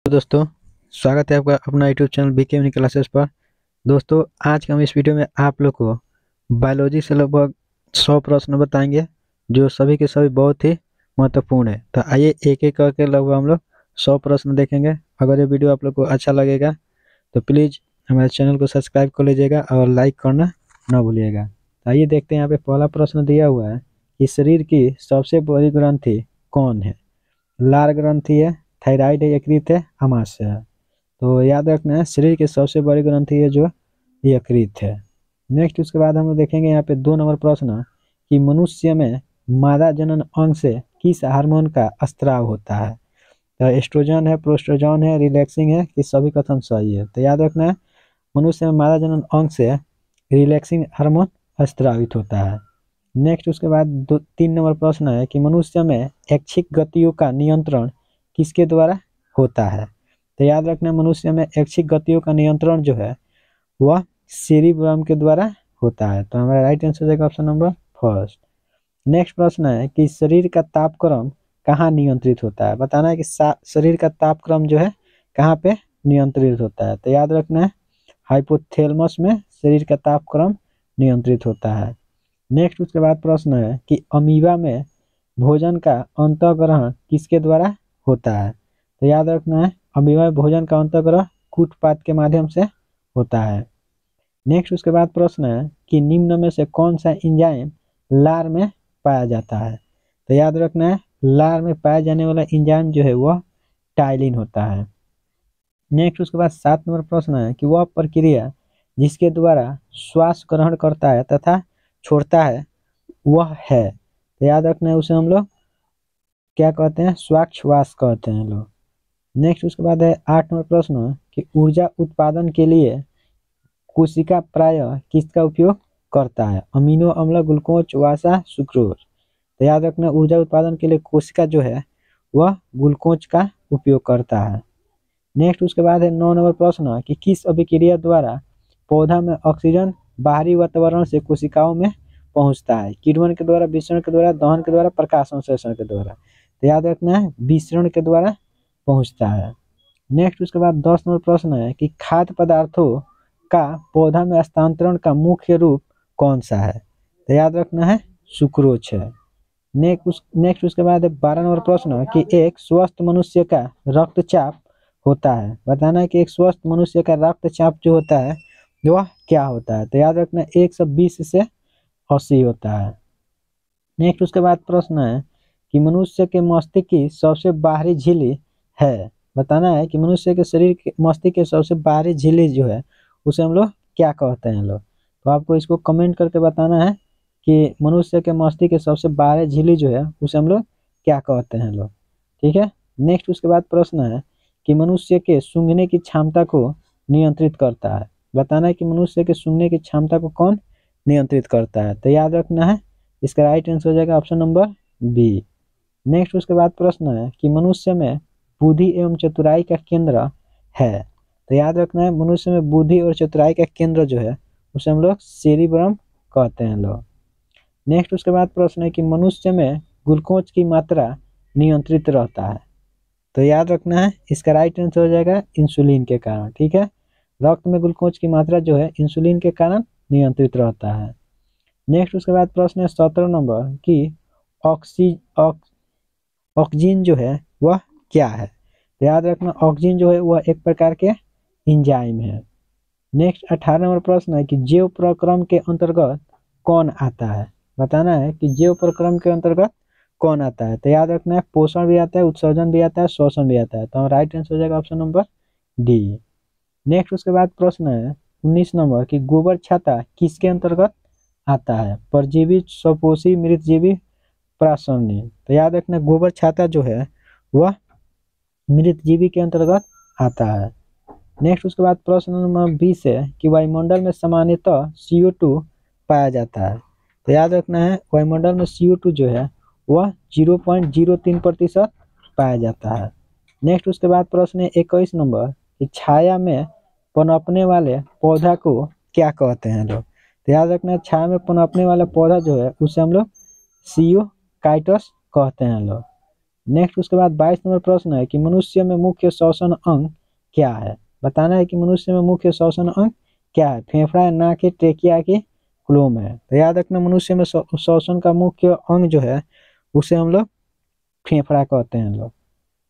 तो दोस्तों, स्वागत है आपका अपना YouTube channel BK mini classes पर। दोस्तों, आज के हम इस वीडियो में आप लोग को बायोलॉजी से लगभग 100 प्रश्न बताएंगे जो सभी के सभी बहुत ही महत्वपूर्ण है। तो आइए एक एक करके लगभग हम लोग 100 प्रश्न देखेंगे। अगर ये वीडियो आप लोग को अच्छा लगेगा तो प्लीज़ हमारे चैनल को सब्सक्राइब कर लीजिएगा और लाइक करना ना भूलिएगा। तो आइए देखते हैं। यहाँ पे पहला प्रश्न दिया हुआ है कि शरीर की सबसे बड़ी ग्रंथि कौन है। लार ग्रंथि है, थायराइड है, यकृत है, आमाशय है। तो याद रखना है, शरीर की सबसे बड़ी ग्रंथि है जो यकृत है। नेक्स्ट उसके बाद हम लोग देखेंगे यहाँ पे 2 नंबर प्रश्न कि मनुष्य में मादा जनन अंग से किस हार्मोन का स्त्राव होता है। तो एस्ट्रोजन है, प्रोस्ट्रोजन है, रिलैक्सिंग है कि सभी कथन सही है। तो याद रखना है, मनुष्य में मादा जनन अंग से रिलैक्सिंग हार्मोन स्त्रावित होता है। नेक्स्ट उसके बाद 3 नंबर प्रश्न है कि मनुष्य में ऐच्छिक गतियों का नियंत्रण किसके द्वारा होता है। तो याद रखना, मनुष्य में ऐच्छिक गतियों का नियंत्रण जो है वह सेरिब्रम के द्वारा होता है। तो हमारा राइट आंसर हो जाएगा ऑप्शन नंबर फर्स्ट। नेक्स्ट प्रश्न है कि शरीर का तापक्रम कहाँ नियंत्रित होता है। बताना है कि शरीर का तापक्रम जो है कहाँ पे नियंत्रित होता है। तो याद रखना है, हाइपोथैलेमस में शरीर का तापक्रम नियंत्रित होता है। नेक्स्ट उसके बाद प्रश्न है कि अमीबा में भोजन का अंतःग्रहण किसके द्वारा होता है। तो याद रखना है, अमीबा में भोजन का अंतःग्रहण कूटपाद के माध्यम से होता है। नेक्स्ट उसके बाद प्रश्न है कि निम्न में से कौन सा एंजाइम लार में पाया जाता है। तो याद रखना है, लार में पाया जाने वाला एंजाइम जो है वह टाइलिन होता है। नेक्स्ट उसके बाद 7 नंबर प्रश्न है कि वह प्रक्रिया जिसके द्वारा श्वास ग्रहण करता है तथा छोड़ता है वह है। तो याद रखना है, उसे हम लोग क्या कहते हैं, श्वास कहते हैं लोग। नेक्स्ट उसके बाद है 8 नंबर प्रश्न कि ऊर्जा उत्पादन के लिए कोशिका प्रायः किसका उपयोग करता है। अमीनो अम्ल, ग्लूकोज, वसा, सुक्रोज। तो याद रखना, ऊर्जा उत्पादन के लिए कोशिका जो है वह ग्लूकोज का उपयोग करता है। नेक्स्ट उसके बाद है 9 नंबर प्रश्न कि किस अभिक्रिया द्वारा पौधा में ऑक्सीजन बाहरी वातावरण से कोशिकाओं में पहुंचता है। किण्वन के द्वारा, विसरण के द्वारा, दहन के द्वारा, प्रकाश संश्लेषण के द्वारा। तो याद रखना है, विसरण के द्वारा पहुंचता है। नेक्स्ट उसके बाद 10 नंबर प्रश्न है कि खाद्य पदार्थों का पौधा में हस्तांतरण का मुख्य रूप कौन सा है। तो याद रखना है, सुक्रोज है। नेक्स्ट उसके बाद 12 नंबर प्रश्न कि एक स्वस्थ मनुष्य का रक्तचाप होता है। बताना है कि एक स्वस्थ मनुष्य का रक्तचाप जो होता है वह क्या होता है। तो याद रखना, 120 से 80 होता है। नेक्स्ट उसके बाद प्रश्न है कि मनुष्य के मस्तिष्क की सबसे बाहरी झिल्ली है। बताना है कि मनुष्य के शरीर के मस्तिष्क की सबसे बाहरी झिल्ली जो है उसे हम लोग क्या कहते हैं लोग। तो आपको इसको कमेंट करके बताना है कि मनुष्य के मस्तिष्क की सबसे बाहरी झिल्ली जो है उसे हम लोग क्या कहते हैं लोग। ठीक है। नेक्स्ट उसके बाद प्रश्न है कि मनुष्य के सूंघने की क्षमता को नियंत्रित करता है। बताना है कि मनुष्य के सूंघने की क्षमता को कौन नियंत्रित करता है। तो याद रखना है, इसका राइट आंसर हो जाएगा ऑप्शन नंबर बी। नेक्स्ट उसके बाद प्रश्न है कि मनुष्य में बुद्धि एवं चतुराई का केंद्र है। तो याद रखना है, मनुष्य में बुद्धि और चतुराई का केंद्र जो है उसे हम लोग सेरिब्रम कहते हैं लोग। नेक्स्ट उसके बाद प्रश्न है कि मनुष्य में ग्लूकोज की मात्रा नियंत्रित रहता है। तो याद रखना है, इसका राइट आंसर हो जाएगा इंसुलिन के कारण। ठीक है, रक्त में ग्लूकोज की मात्रा जो है इंसुलिन के कारण नियंत्रित रहता है। नेक्स्ट उसके बाद प्रश्न है 17 नंबर कि ऑक्सीजन जो है वह क्या है। तो याद रखना, ऑक्सीजन जो है वह एक प्रकार के एंजाइम है। नेक्स्ट 18 नंबर प्रश्न है कि जैव प्रक्रम के अंतर्गत कौन आता है। बताना है कि जैव प्रक्रम के अंतर्गत कौन आता है। तो याद रखना है, पोषण भी आता है, उत्सर्जन भी आता है, श्वसन भी आता है। तो राइट आंसर हो जाएगा ऑप्शन नंबर डी। नेक्स्ट उसके बाद प्रश्न है 19 नंबर कि गोबर छाता किसके अंतर्गत आता है। परजीवी, स्वपोषी, मृतजीवी, प्रासंगिक। तो याद रखना, गोबर छाता जो है वह मृतजीवी के अंतर्गत आता है। नेक्स्ट उसके बाद प्रश्न नंबर 20 है कि वायुमंडल में सामान्यतः CO2 पाया जाता है। तो याद रखना है, वायुमंडल में CO2 जो है वह 0.03% पाया जाता है। नेक्स्ट उसके बाद प्रश्न है 21 नंबर कि छाया में पनपने वाले पौधा को क्या कहते हैं लोग। तो याद रखना, छाया में पनपने वाला पौधा जो है उसे हम लोग सियोकाइटस कहते हैं लोग। नेक्स्ट उसके बाद 22 नंबर प्रश्न है कि मनुष्य में मुख्य श्वसन अंग क्या है। बताना है कि मनुष्य में मुख्य श्वसन अंग क्या है। फेफड़ा है, नाक है, ट्रेकिया के क्लोम है। तो याद रखना मनुष्य में श्वसन का मुख्य अंग जो है उसे हम लोग फेफड़ा कहते हैं लोग।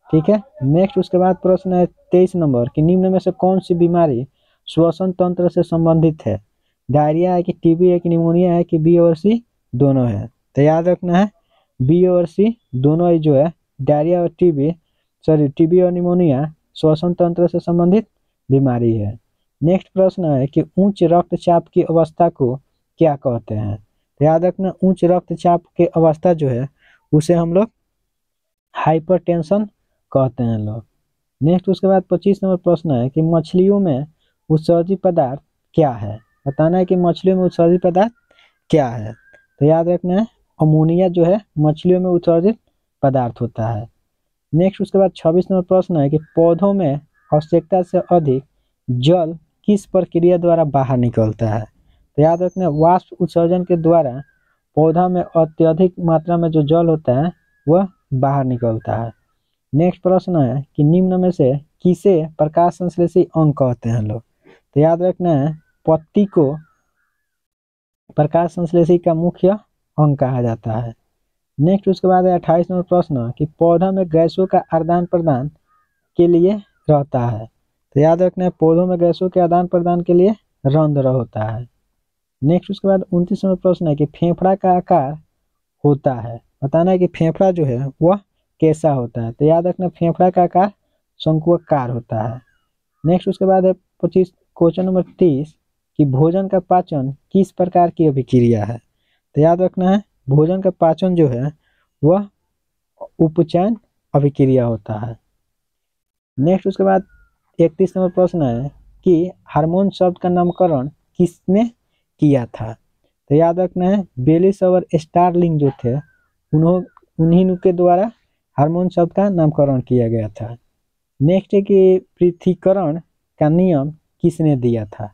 ठीक है। नेक्स्ट उसके बाद प्रश्न है 23 नंबर कि निम्न में से कौन सी बीमारी श्वसन तंत्र से संबंधित है। डायरिया है कि टीबी है कि निमोनिया है कि बी और सी दोनों है। तो याद रखना है बी और सी दोनों ही जो है डायरिया और टीबी और निमोनिया श्वसन तंत्र से संबंधित बीमारी है। नेक्स्ट प्रश्न है कि उच्च रक्तचाप की अवस्था को क्या कहते हैं। तो याद रखना उच्च रक्तचाप की अवस्था जो है उसे हम लोग हाइपरटेंशन कहते हैं लोग। नेक्स्ट उसके बाद 25 नंबर प्रश्न है कि मछलियों में उत्सर्जित पदार्थ क्या है। बताना है कि मछलियों में उत्सर्जित पदार्थ क्या है। तो याद रखना है अमोनिया जो है मछलियों में उत्सर्जित पदार्थ होता है। नेक्स्ट उसके बाद 26 नंबर प्रश्न है कि पौधों में आवश्यकता से अधिक जल किस प्रक्रिया द्वारा बाहर निकलता है। तो याद रखना वाष्प उत्सर्जन के द्वारा पौधा में अत्यधिक मात्रा में जो जल होता है वह बाहर निकलता है। नेक्स्ट प्रश्न है कि निम्न में से किसे प्रकाश संश्लेषी अंग कहते हैं लोग। तो याद रखना है पत्ती को प्रकाश संश्लेषी का मुख्य अंग कहा जाता है। नेक्स्ट उसके बाद है 28 नंबर प्रश्न कि पौधा में गैसों का आदान प्रदान के लिए रहता है। तो याद रखना है पौधों में गैसों के आदान प्रदान के लिए रंध्र होता है। नेक्स्ट उसके बाद 29 नंबर प्रश्न है कि फेफड़ा का आकार होता है। बताना है कि फेफड़ा जो है वह कैसा होता है। तो याद रखना फेफड़ा का आकार शंक्वाकार होता है। नेक्स्ट उसके बाद है 25 क्वेश्चन नंबर 30 कि भोजन का पाचन किस प्रकार की अभिक्रिया है। तो याद रखना है भोजन का पाचन जो है वह उपचयन अभिक्रिया होता है। नेक्स्ट उसके बाद 31 नंबर प्रश्न है कि हार्मोन शब्द का नामकरण किसने किया था। तो याद रखना है बेलिस और स्टार्लिंग जो थे उन्हीं के द्वारा हार्मोन शब्द का नामकरण किया गया था। नेक्स्ट है कि पृथक्करण का नियम किसने दिया था।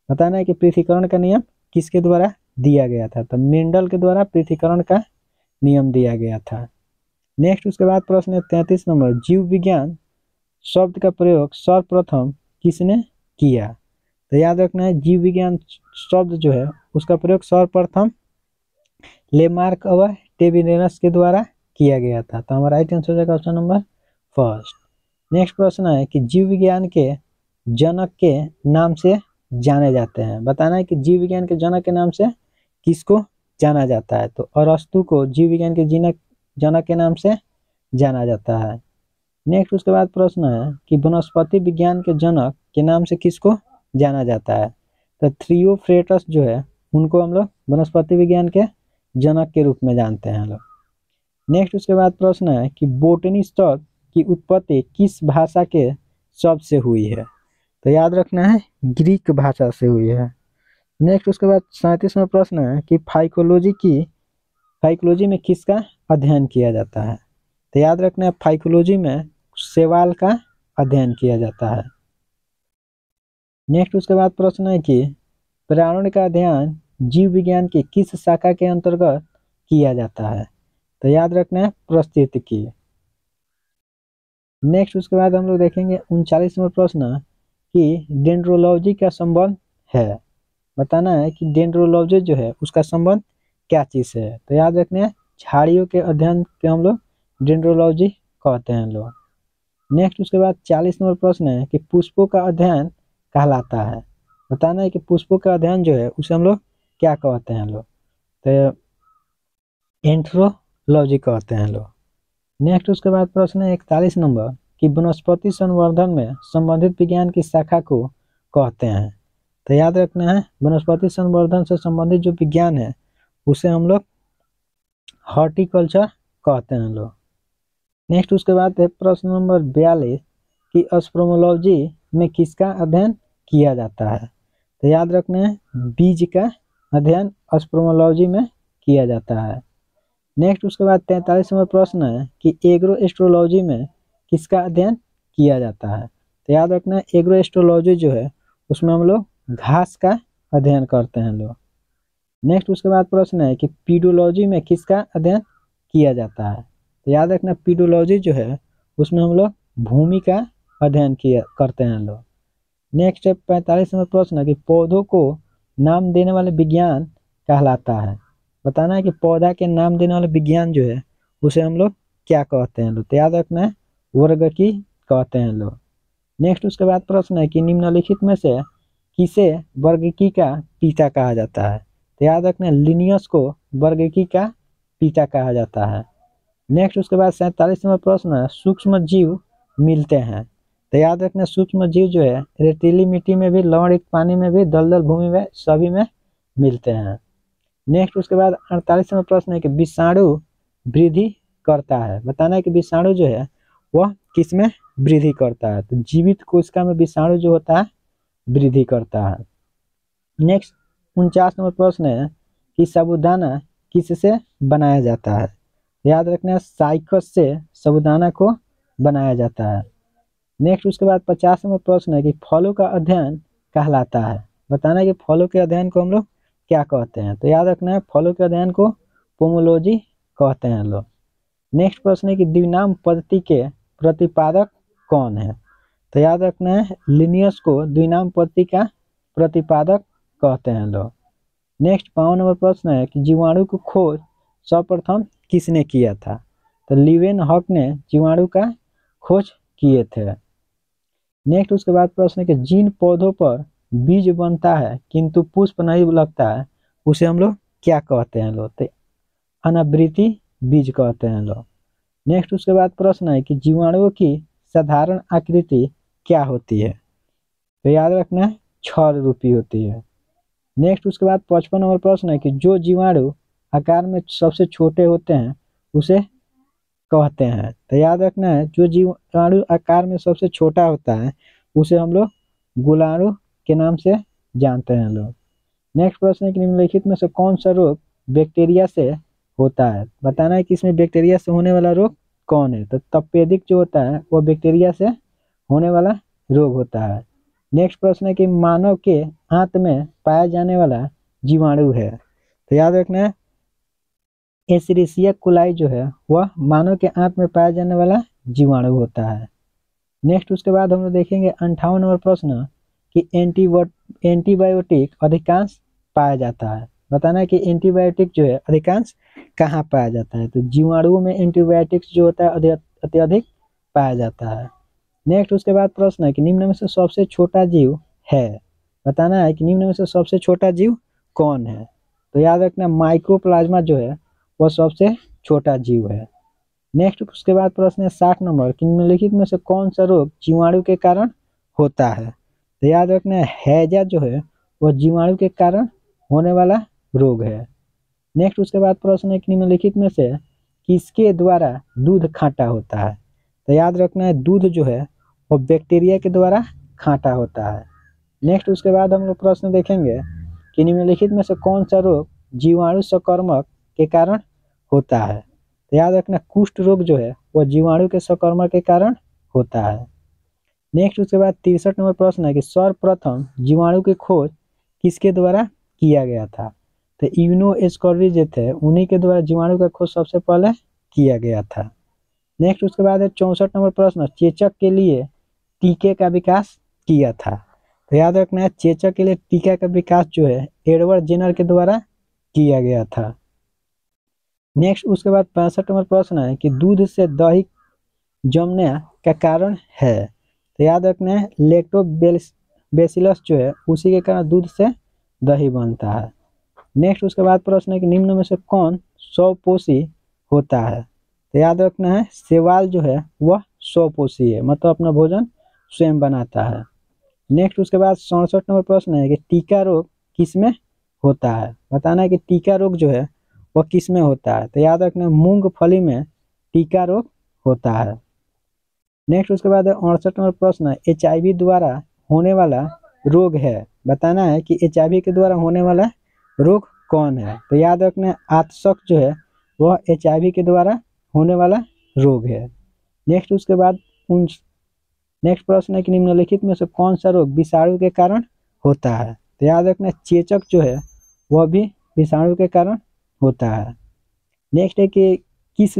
बताना है कि पृथक्करण का नियम किसके द्वारा दिया गया था। तो मेंडल के द्वारा पृथक्करण का नियम दिया गया था। नेक्स्ट उसके बाद प्रश्न है 33 नंबर जीव विज्ञान शब्द का प्रयोग सर्वप्रथम किसने किया। तो याद रखना है जीव विज्ञान शब्द जो है उसका प्रयोग सर्वप्रथम लेमार्क और टेबिनेरस के द्वारा किया गया था। तो हमारा राइट आंसर हो जाएगा ऑप्शन नंबर फर्स्ट। नेक्स्ट प्रश्न है कि जीव विज्ञान के जनक के नाम से जाने जाते हैं। बताना है कि जीव विज्ञान के जनक के नाम से किसको जाना जाता है। तो अरस्तु को जीव विज्ञान के जनक के नाम से जाना जाता है। नेक्स्ट उसके बाद प्रश्न है कि वनस्पति विज्ञान के जनक के नाम से किसको जाना जाता है। तो थियोफ्रेटस जो है उनको हम लोग वनस्पति विज्ञान के जनक के रूप में जानते हैं लोग। नेक्स्ट उसके बाद प्रश्न है कि बोटनी शब्द की उत्पत्ति किस भाषा के शब्द से हुई है। तो याद रखना है ग्रीक भाषा से हुई है। नेक्स्ट उसके बाद 37वां प्रश्न है कि फाइकोलॉजी में किसका अध्ययन किया जाता है। तो याद रखना है फाइकोलॉजी में शैवाल का अध्ययन किया जाता है। नेक्स्ट उसके बाद प्रश्न है कि पर्यावरण का अध्ययन जीव विज्ञान की किस शाखा के अंतर्गत किया जाता है। तो याद रखना है पारिस्थितिकी। नेक्स्ट उसके बाद हम लोग देखेंगे 39वां प्रश्न कि डेंड्रोलॉजी का संबंध है। बताना है कि डेंड्रोलॉजी जो है उसका संबंध क्या चीज से है। तो याद रखना है झाड़ियों के अध्ययन के हम लोग डेंड्रोलॉजी कहते हैं लोग। नेक्स्ट उसके बाद 40 नंबर प्रश्न है कि पुष्पों का अध्ययन कहलाता है। बताना है कि पुष्पों का अध्ययन जो है उसे हम लोग क्या कहते हैं लोग। तो एंथ्रोलॉजी कहते हैं लोग। नेक्स्ट उसके बाद प्रश्न है 41 नंबर कि वनस्पति संवर्धन में संबंधित विज्ञान की शाखा को कहते हैं। तो याद रखना है वनस्पति संवर्धन से संबंधित जो विज्ञान है उसे हम लोग हॉर्टिकल्चर कहते हैं लोग। नेक्स्ट उसके बाद है प्रश्न नंबर 42 कि एस्प्रोमोलॉजी में किसका अध्ययन किया जाता है। तो याद रखना है बीज का अध्ययन एस्प्रोमोलॉजी में किया जाता है। नेक्स्ट उसके बाद 43वां प्रश्न है कि एग्रो एस्ट्रोलॉजी में किसका अध्ययन किया जाता है। तो याद रखना है एग्रो एस्ट्रोलॉजी जो है उसमें हम लोग घास का अध्ययन करते हैं लोग। नेक्स्ट उसके बाद प्रश्न है कि पीडोलॉजी में किसका अध्ययन किया जाता है। तो याद रखना पीडोलॉजी जो है उसमें हम लोग भूमि का अध्ययन करते हैं लोग। नेक्स्ट है 45 नंबर प्रश्न कि पौधों को नाम देने वाले विज्ञान कहलाता है। बताना है कि पौधा के नाम देने वाले विज्ञान जो है उसे हम लोग क्या कहते हैं लोग। तो याद रखना है वर्गकी कहते हैं लोग। नेक्स्ट उसके बाद प्रश्न है कि निम्नलिखित में से किसे वर्गकी का पिता कहा जाता है। तो याद रखना लिनियस को वर्गकी का पिता कहा जाता है। नेक्स्ट उसके बाद 47 नंबर प्रश्न है सूक्ष्म जीव मिलते हैं। तो याद रखना सूक्ष्म जीव जो है रेतीली मिट्टी में भी, लवणयुक्त पानी में भी, दलदल भूमि में, सभी में मिलते हैं। नेक्स्ट उसके बाद 48 नंबर प्रश्न है कि विषाणु वृद्धि करता है। बताना है कि विषाणु जो है वह किस में वृद्धि करता है। तो जीवित कोशिका में विषाणु जो होता है वृद्धि करता है। नेक्स्ट 49 नंबर प्रश्न है कि साबूदाना किससे बनाया जाता है। याद रखना साइकस से साबूदाना को बनाया जाता है। नेक्स्ट उसके बाद 50 नंबर प्रश्न है कि फलों का अध्ययन कहलाता है। बताना है कि फलों के अध्ययन को हम लोग क्या कहते हैं। तो याद रखना है फलों के अध्ययन को पोमोलॉजी कहते हैं लोग। नेक्स्ट प्रश्न है कि द्विनाम पद्धति के प्रतिपादक कौन है। तो याद रखना है लिनियस को द्विनाम पद्धति का प्रतिपादक कहते हैं लोग। नेक्स्ट 52 नंबर प्रश्न है कि जीवाणु की खोज सर्वप्रथम किसने किया था। तो लीवेन हॉक ने जीवाणु का खोज किए थे। नेक्स्ट उसके बाद प्रश्न है कि जिन पौधों पर बीज बनता है किंतु पुष्प नहीं लगता है उसे हम लोग क्या कहते हैं लोग। तो अनावृति बीज कहते हैं लोग। नेक्स्ट उसके बाद प्रश्न है कि जीवाणुओं की साधारण आकृति क्या होती है। तो याद रखना है छड़ रूपी होती है। नेक्स्ट उसके बाद 55 नंबर प्रश्न है कि जो जीवाणु आकार में सबसे छोटे होते हैं उसे कहते हैं। तो याद रखना है जो जीवाणु आकार में सबसे छोटा होता है उसे हम लोग गुलाणु के नाम से जानते हैं लोग। नेक्स्ट प्रश्न है कि निम्नलिखित में से कौन सा रोग बैक्टीरिया से होता है। बताना है कि इसमें बैक्टीरिया से होने वाला रोग कौन है। तो तपेदिक जो होता है वो बैक्टीरिया से होने वाला रोग होता है। नेक्स्ट प्रश्न है कि मानव के आंत में पाया जाने वाला जीवाणु है। तो याद रखना है एशेरिचिया कोलाई जो है वह मानव के आंत में पाया जाने वाला जीवाणु होता है। नेक्स्ट उसके बाद हम लोग देखेंगे 58 नंबर प्रश्न कि एंटीबायोटिक अधिकांश पाया जाता है। बताना है कि एंटीबायोटिक जो है अधिकांश कहाँ पाया जाता है। तो जीवाणुओं में एंटीबायोटिक्स जो होता है अत्यधिक पाया जाता है। नेक्स्ट उसके बाद प्रश्न है कि निम्न में से सबसे छोटा जीव है। बताना है कि निम्न में से सबसे छोटा जीव कौन है। तो याद रखना माइक्रोप्लाज्मा जो है वह सबसे छोटा जीव है। नेक्स्ट उसके बाद प्रश्न है 60 नंबर कि निम्नलिखित में से कौन सा रोग जीवाणु के कारण होता है। तो याद रखना है हैजा जो है वह जीवाणु के कारण होने वाला रोग है। नेक्स्ट उसके बाद प्रश्न है कि निम्नलिखित में से किसके द्वारा दूध खाटा होता है। तो याद रखना है दूध जो है वो बैक्टीरिया के द्वारा खाटा होता है। नेक्स्ट उसके बाद हम लोग प्रश्न देखेंगे कि निम्नलिखित में से कौन सा रोग जीवाणु संक्रमक के कारण होता है। तो याद रखना कुष्ठ रोग जो है वह जीवाणु के संक्रमण के कारण होता है। नेक्स्ट उसके बाद 63 नंबर प्रश्न है कि सर्वप्रथम जीवाणु की खोज किसके द्वारा किया गया था। तो यूनो एस्कॉर्वी जो थे उन्हीं के द्वारा जीवाणु का खोज सबसे पहले किया गया था। नेक्स्ट उसके बाद है 64 नंबर प्रश्न चेचक के लिए टीके का विकास किया था। तो याद रखना है चेचक के लिए टीका का विकास जो है एडवर्ड जेनर के द्वारा किया गया था। नेक्स्ट उसके बाद 65 नंबर प्रश्न है कि दूध से दही जमने का कारण है। तो याद रखना है लैक्टोबैसिलस जो है उसी के कारण दूध से दही बनता है। नेक्स्ट उसके बाद प्रश्न है कि निम्न में से कौन स्वपोषी होता है। तो याद रखना है शैवाल जो है वह स्वपोषी है, मतलब अपना भोजन स्वयं बनाता है। नेक्स्ट उसके बाद 67 नंबर प्रश्न है कि टीका रोग किसमें होता है। बताना है कि टीका रोग जो है वह किसमें होता है। तो याद रखना मूंगफली में टीका रोग होता है। नेक्स्ट उसके बाद 68 नंबर प्रश्न HIV द्वारा होने वाला रोग है। बताना है कि HIV के द्वारा होने वाला रोग कौन है। तो याद रखना आतशक जो है वह HIV के द्वारा होने वाला रोग है। नेक्स्ट उसके बाद नेक्स्ट प्रश्न है कि निम्नलिखित में से कौन सा रोग विषाणु के कारण होता है। तो याद रखना चेचक जो है वह भी विषाणु के कारण होता है। नेक्स्ट है कि किस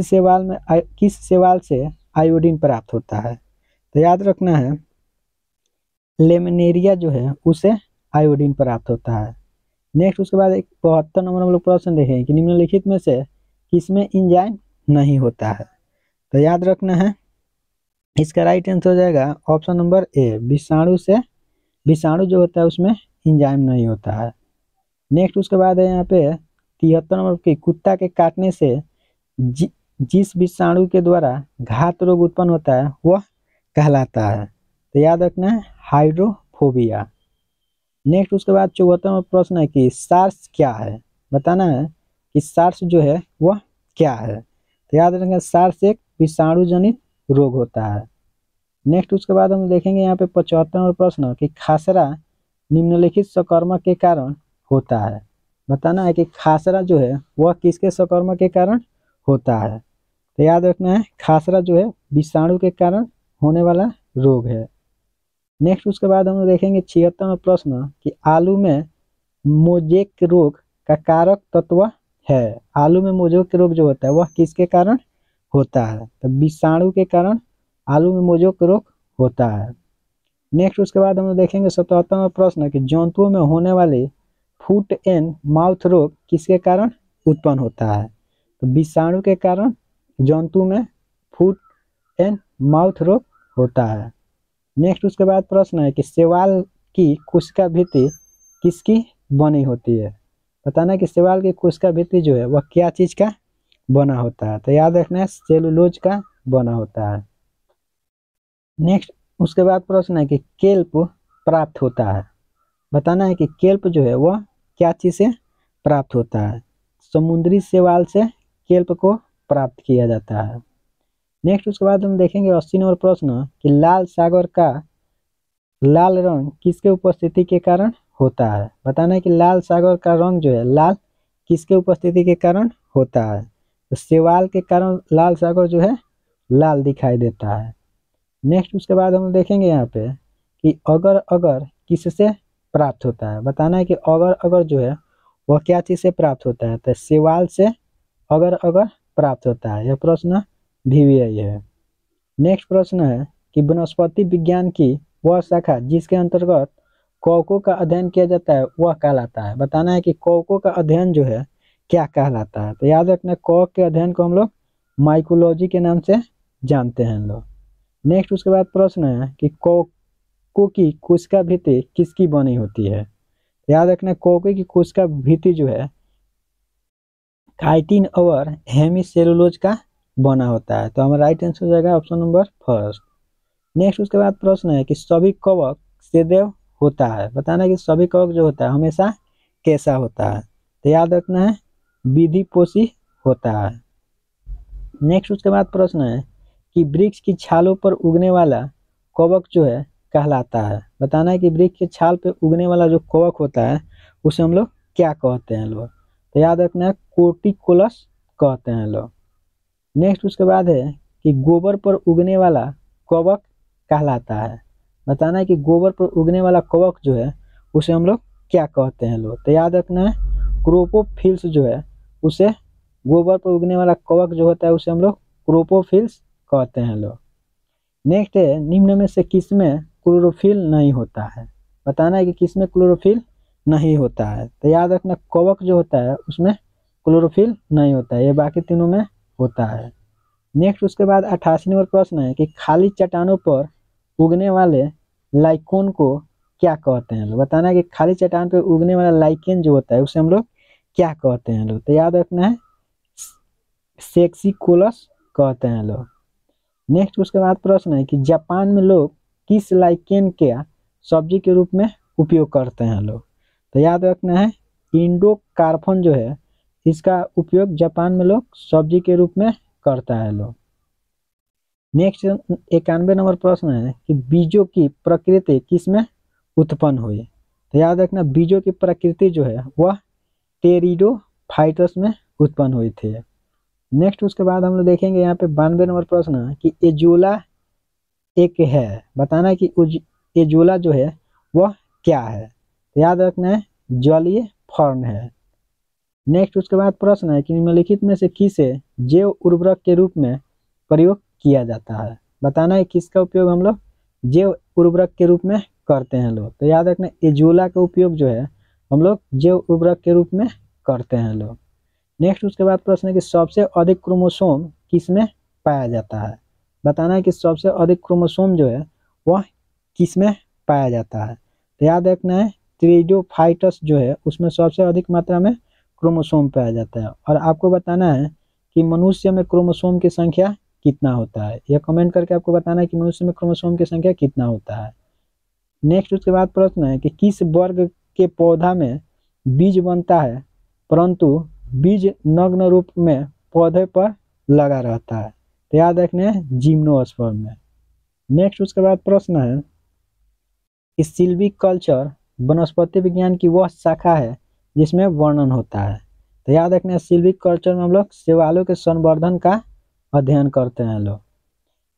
शैवाल से आयोडीन प्राप्त होता है? तो याद रखना है लेमिनेरिया जो है उसे आयोडीन प्राप्त होता है। नेक्स्ट उसके बाद एक 72 नंबर हम लोग प्रश्न देखेंगे कि निम्नलिखित में से किसमें एंजाइम नहीं होता है? तो याद रखना है इसका राइट आंसर हो जाएगा ऑप्शन नंबर ए, विषाणु जो होता है उसमें एंजाइम नहीं होता है। नेक्स्ट उसके बाद है यहाँ पे 73 नंबर की कुत्ता के काटने से जिस विषाणु के द्वारा घात रोग उत्पन्न होता है वह कहलाता है? तो याद रखना है हाइड्रोफोबिया। नेक्स्ट उसके बाद 74 नंबर प्रश्न है कि सार्स क्या है? बताना है कि सार्स जो है वह क्या है? तो याद रखना सार्स एक विषाणु जनित रोग होता है। नेक्स्ट उसके बाद हम देखेंगे यहाँ पे 75 नंबर प्रश्न कि खासरा निम्नलिखित संक्रमण के कारण होता है? बताना है कि खासरा जो है वह किसके संक्रमण के कारण होता है? तो याद रखना है खासरा जो है विषाणु के कारण होने वाला रोग है। नेक्स्ट उसके बाद हम देखेंगे 76 में प्रश्न कि आलू में मोजेक रोग का कारक तत्व है? आलू में मोजेक रोग जो होता है वह किसके कारण होता है? तो विषाणु के कारण आलू में मोजेक रोग होता है। नेक्स्ट उसके बाद हम देखेंगे 77 में प्रश्न कि जंतुओं में होने वाले फुट एंड माउथ रोग किसके कारण उत्पन्न होता है? तो विषाणु के कारण जंतु में फुट एंड माउथ रोग होता है। नेक्स्ट उसके बाद प्रश्न है कि शैवाल की कोशिका भित्ति किसकी बनी होती है? बताना कि शैवाल की कोशिका भित्ति जो है वह क्या चीज का बना होता है? तो याद रखना है सेलुलोज का बना होता है। नेक्स्ट उसके बाद प्रश्न है कि केल्प प्राप्त होता है? बताना है कि केल्प जो है वह क्या चीज से प्राप्त होता है? समुद्री शैवाल से केल्प को प्राप्त किया जाता है। नेक्स्ट उसके बाद हम देखेंगे 80 नंबर प्रश्न कि लाल सागर का लाल रंग किसके उपस्थिति के कारण होता है? बताना है कि लाल सागर का रंग जो है लाल किसके उपस्थिति के कारण होता है? तो शैवाल के कारण लाल सागर जो है लाल दिखाई देता है। नेक्स्ट उसके बाद हम देखेंगे यहाँ पे कि अगर अगर किससे प्राप्त होता है? बताना है कि अगर अगर जो है वह क्या चीज से प्राप्त होता है? तो शैवाल से अगर अगर प्राप्त होता है। यह प्रश्न VVI है। नेक्स्ट प्रश्न है कि वनस्पति विज्ञान की वह शाखा जिसके अंतर्गत कवकों का अध्ययन किया जाता है वह कहलाता है? बताना है कि कवकों का अध्ययन जो है क्या कहलाता है? तो याद रखना कवक के अध्ययन को हम लोग माइकोलॉजी के नाम से जानते हैं लोग। नेक्स्ट उसके बाद प्रश्न है कि कवकों की कोशिका भित्ति किसकी बनी होती है? याद रखना कवकों की कोशिका भित्ति जो है काइटिन और हेमीसेलुलोज का बना होता है। तो हमारा राइट आंसर हो जाएगा ऑप्शन नंबर फर्स्ट। नेक्स्ट उसके बाद प्रश्न है कि सभी कवक सदैव होता है? बताना है कि सभी कवक जो होता है हमेशा कैसा होता है? तो याद रखना है विधिपोषी होता है। नेक्स्ट उसके बाद प्रश्न है कि वृक्ष की छालों पर उगने वाला कवक जो है कहलाता है? बताना है कि वृक्ष की छाल पर उगने वाला जो कवक होता है उसे हम लोग क्या कहते हैं लोग? तो याद रखना है कोर्टिकोलस कहते हैं लोग। नेक्स्ट उसके बाद है कि गोबर पर उगने वाला कवक कहलाता है? बताना है कि गोबर पर उगने वाला कवक जो है उसे हम लोग क्या कहते हैं लोग? तो याद रखना है क्रोपोफिल्स जो है उसे गोबर पर उगने वाला कवक जो होता है उसे हम लोग क्रोपोफिल्स कहते हैं लोग। नेक्स्ट है निम्न में से किसमें क्लोरोफिल नहीं होता है? बताना है कि किसमें क्लोरोफिल नहीं होता है? तो याद रखना कवक जो होता है उसमें क्लोरोफिल नहीं होता है, ये बाकी तीनों में होता है। नेक्स्ट उसके बाद 88 नंबर प्रश्न है कि खाली चट्टानों पर उगने वाले लाइकोन को क्या कहते हैं लोग? बताना है कि खाली चट्टान पर उगने वाला लाइकेन जो होता है उसे हम लोग क्या कहते हैं लोग? तो याद रखना है सेक्सिकोलस कहते हैं लोग। नेक्स्ट उसके बाद प्रश्न है कि जापान में लोग किस लाइकेन के सब्जी के रूप में उपयोग करते हैं लोग? तो याद रखना है इंडोकार्पन जो है इसका उपयोग जापान में लोग सब्जी के रूप में करता है लोग। नेक्स्ट 91 नंबर प्रश्न है कि बीजों की प्रकृति किसमें उत्पन्न हुई? तो याद रखना बीजों की प्रकृति जो है वह टेरिडोफाइटस में उत्पन्न हुई थी। नेक्स्ट उसके बाद हम लोग देखेंगे यहाँ पे 92 नंबर प्रश्न है कि एजोला एक है? बताना है कि एजोला जो है वह क्या है? तो याद रखना है जलीय फर्न है। नेक्स्ट उसके बाद प्रश्न है कि निम्नलिखित में से किसे जैव उर्वरक के रूप में प्रयोग किया जाता है। बताना है किसका उपयोग हम लोग जैव उर्वरक के रूप में करते हैं लोग। तो याद रखना एजोला का उपयोग जो है हम लोग जैव उर्वरक के रूप में करते हैं लोग। नेक्स्ट उसके बाद प्रश्न है कि सबसे अधिक क्रोमोसोम किसमें पाया जाता है। बताना है कि सबसे अधिक क्रोमोसोम जो है वह किसमें पाया जाता है। तो याद रखना है टेरिडोफाइटस जो है उसमें सबसे अधिक मात्रा में क्रोमोसोम पाया जाता है। और आपको बताना है कि मनुष्य में क्रोमोसोम की संख्या कितना होता है। यह कमेंट करके आपको बताना है कि मनुष्य में क्रोमोसोम की संख्या कितना होता है। नेक्स्ट उसके बाद प्रश्न है कि किस वर्ग के पौधा में बीज बनता है परंतु बीज नग्न रूप में पौधे पर लगा रहता है। तो याद रखना है जिम्नोस्पर्म में। नेक्स्ट उसके बाद प्रश्न है कि सिल्वीकल्चर वनस्पति विज्ञान की वह शाखा है जिसमें वर्णन होता है। तो याद रखना है सिल्वीकल्चर में हम लोग शैवालों के संवर्धन का अध्ययन करते हैं लोग।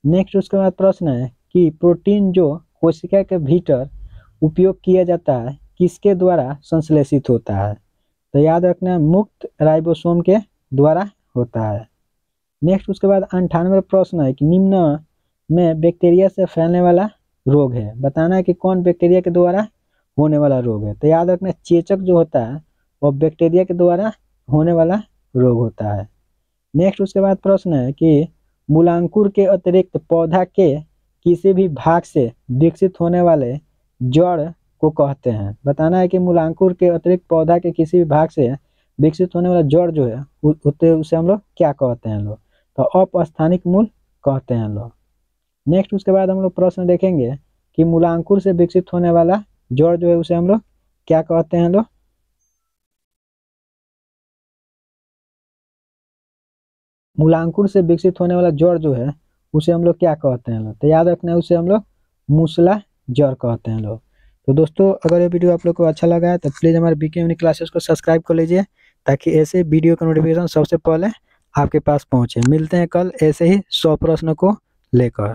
नेक्स्ट उसके बाद प्रश्न है कि प्रोटीन जो कोशिका के भीतर उपयोग किया जाता है किसके द्वारा संश्लेषित होता है। तो याद रखना है मुक्त राइबोसोम के द्वारा होता है। नेक्स्ट उसके बाद 98वां प्रश्न है कि निम्न में बैक्टीरिया से फैलने वाला रोग है। बताना है कि कौन बैक्टीरिया के द्वारा होने वाला रोग है। तो याद रखना चेचक जो होता है वो बैक्टीरिया के द्वारा होने वाला रोग होता है। नेक्स्ट उसके बाद प्रश्न है कि मूलांकुर के अतिरिक्त पौधा के किसी भी भाग से विकसित होने वाले जड़ को कहते हैं। बताना है कि मूलांकुर के अतिरिक्त पौधा के किसी भी भाग से विकसित होने वाला जड़ जो है उसे हम लोग क्या कहते हैं लोग। तो अपस्थानिक मूल कहते हैं लोग। नेक्स्ट उसके बाद हम लोग प्रश्न देखेंगे कि मूलांकुर से विकसित होने वाला जड़ जो है उसे हम लोग क्या कहते हैं लोग। मूलांकुर से विकसित होने वाला जड़ जो है उसे हम लोग क्या कहते हैं लोग। तो याद रखना है उसे हम लोग मूसला जड़ कहते हैं लोग। तो दोस्तों अगर ये वीडियो आप लोग को अच्छा लगा है तो प्लीज़ हमारे बीके यूनिक क्लासेस को सब्सक्राइब कर लीजिए ताकि ऐसे वीडियो का नोटिफिकेशन सबसे पहले आपके पास पहुंचे। मिलते हैं कल ऐसे ही 100 प्रश्न को लेकर।